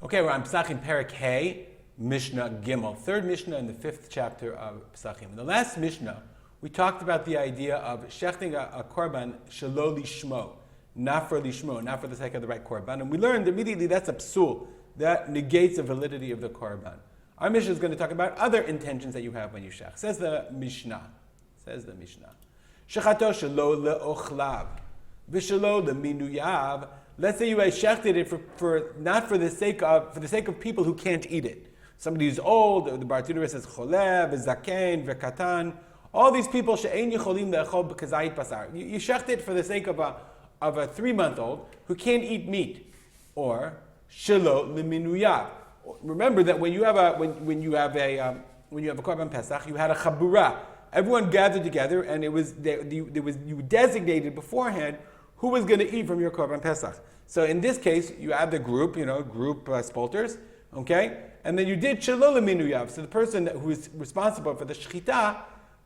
Okay, we're on Pesachim Perek Hey, Mishnah Gimel, third Mishnah in the fifth chapter of Pesachim. In the last Mishnah, we talked about the idea of shechting a korban shelo lishmo, not for lishmo, not for the sake of the right korban. And we learned immediately that's a psul, that negates the validity of the korban. Our Mishnah is going to talk about other intentions that you have when you shech. Says the Mishnah. Shechato shelo le'ochlav, v'shelo le'minuyav. Let's say you shechted it for not for the sake of people who can't eat it. Somebody who's old, the Bartiner says cholev, zaken, vekatan. All these people she'ein yicholim le'echol b'kazayit basar. You shecht it for the sake of a 3-month-old who can't eat meat, or shelo le'minuyav. Remember that when you have a korban Pesach, you had a chabura. Everyone gathered together, and you designated beforehand who was going to eat from your korban Pesach. So in this case, you have the group spolters, okay? And then you did shelo le'minuyav. So the person who is responsible for the shechita,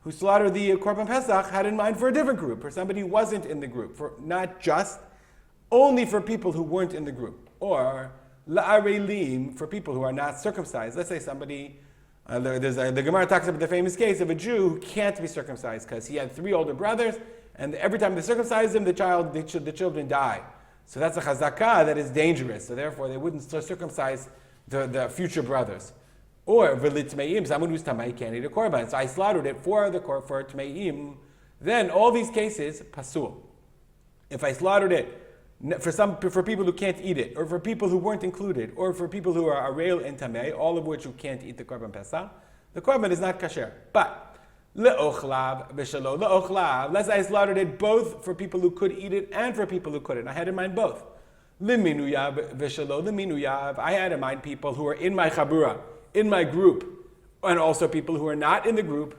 who slaughtered the korban Pesach, had in mind for a different group, for somebody who wasn't in the group, for not just, only for people who weren't in the group. Or la'arelim, for people who are not circumcised. Let's say somebody, the Gemara talks about the famous case of a Jew who can't be circumcised because he had 3 older brothers, and every time they circumcise him, the children die. So that's a chazakah that is dangerous. So therefore, they wouldn't circumcise the future brothers. Or v'litmeim, someone who's tamei can't eat a korban. So I slaughtered it for tmeim. Then all these cases pasul. If I slaughtered it for people who can't eat it, or for people who weren't included, or for people who are areil and tamei, all of which who can't eat the korban pesach, the korban is not kasher. But le'ochlav v'shelo le'ochlav. Let's say I slaughtered it both for people who could eat it and for people who couldn't. I had in mind both. L'minuyav v'shelo l'minuyav. I had in mind people who are in my chabura, in my group, and also people who are not in the group.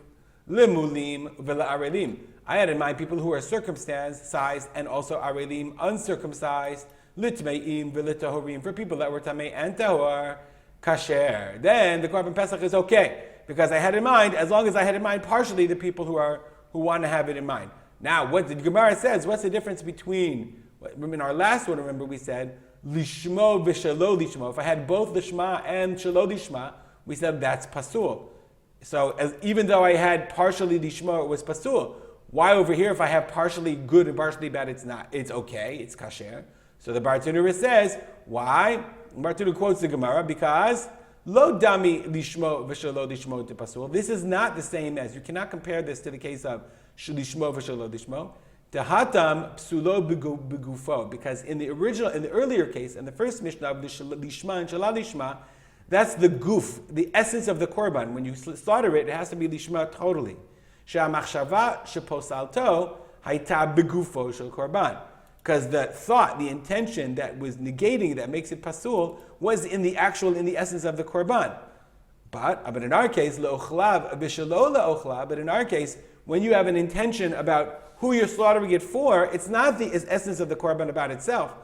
L'mulim v'la'arelim. I had in mind people who are circumcised and also arelim, uncircumcised. L'tmeim v'l'tahorim. For people that were tamei and tahor, kasher. Then the korban pesach is okay, because I had in mind, as long as I had in mind partially the people who want to have it in mind. Now, what the Gemara says, what's the difference between, in our last one, remember we said, lishmo v'shelo lishmo. If I had both lishma and shelo lishma, we said that's pasul. So even though I had partially lishmo, it was pasul. Why over here, if I have partially good and partially bad, it's not? It's okay, it's kasher. So the Bartanura says, why? Bartanura quotes the Gemara, because lo dami lishmo v'shelo lishmo to pasul. This is not the same as, you cannot compare this to the case of lishmo v'shelo lishmo. Tehatam psulo begufo, because in the earlier case, in the first Mishnah of lishma and shala lishma, that's the guf, the essence of the korban. When you slaughter it, it has to be lishma totally. She'amachshava sheposalto haita begufo shel korban. Because the thought, the intention that was negating, that makes it pasul, was in the essence of the korban. But in our case, le'ochlav b'shelo le'ochlav, but in our case, when you have an intention about who you're slaughtering it for, it's not the essence of the korban about itself.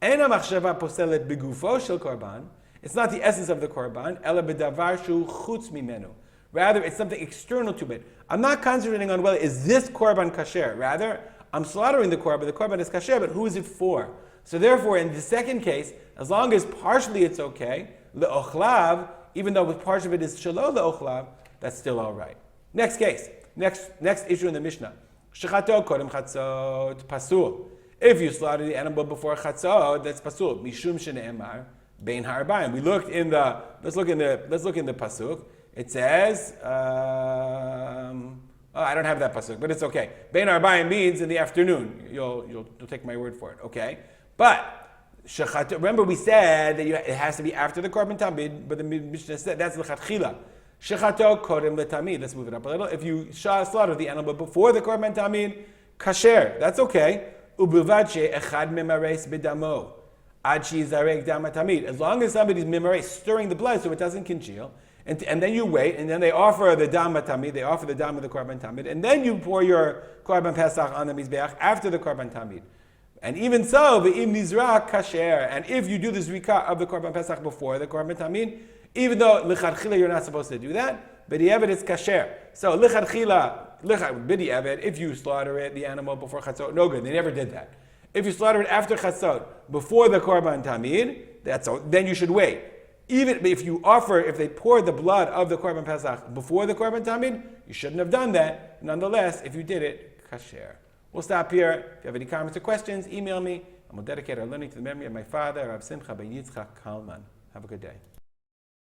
En ha'machshava poselet begufo shel korban. It's not the essence of the korban. Ela b'davar shu chutz mimenu. Rather, it's something external to it. I'm not concentrating on whether is this korban kasher. Rather, I'm slaughtering the korban is kasher, but who is it for? So therefore, in the second case, as long as partially it's okay, le'ochlav, even though with part of it is shelo le'ochlav, that's still all right. Next case, next issue in the Mishnah. Shechato kodem chatzot pasul. If you slaughter the animal before chatzot, that's pasul. Mishum shene'emar bein ha'arbayim. Let's look in the pasuk. It says, I don't have that pasuk, but it's okay. Bein ha'arbayim means in the afternoon. You'll take my word for it, okay? But remember we said that it has to be after the korban tamid, but the Mishnah said that's l'chatchila. Shechato kodem letamid. Let's move it up a little. If you slaughter the animal before the korban tamid, kasher, that's okay. Ubilvad she'echad memares b'damo ad she'yizarek dam tamid. As long as somebody's memares, stirring the blood so it doesn't congeal, and then you wait, and then they offer the dam tamid, they offer the dam of the korban tamid, and then you pour your korban pesach on the mizbeach after the korban tamid. And even so, v'im nizra kasher, and if you do the zrika of the korban pesach before the korban tamid, even though lichatchila you're not supposed to do that, b'di'evet it's kasher. So lichatchila, b'di'evet, if you slaughter it, the animal before chatzot, no good. They never did that. If you slaughter it after chatzot, before the korban tamid, then you should wait. Even if you offer, if they pour the blood of the korban Pesach before the korban tamid, you shouldn't have done that. Nonetheless, if you did it, kasher. We'll stop here. If you have any comments or questions, email me, and we'll dedicate our learning to the memory of my father, Rav Simcha ben Yitzchak Kalman. Have a good day.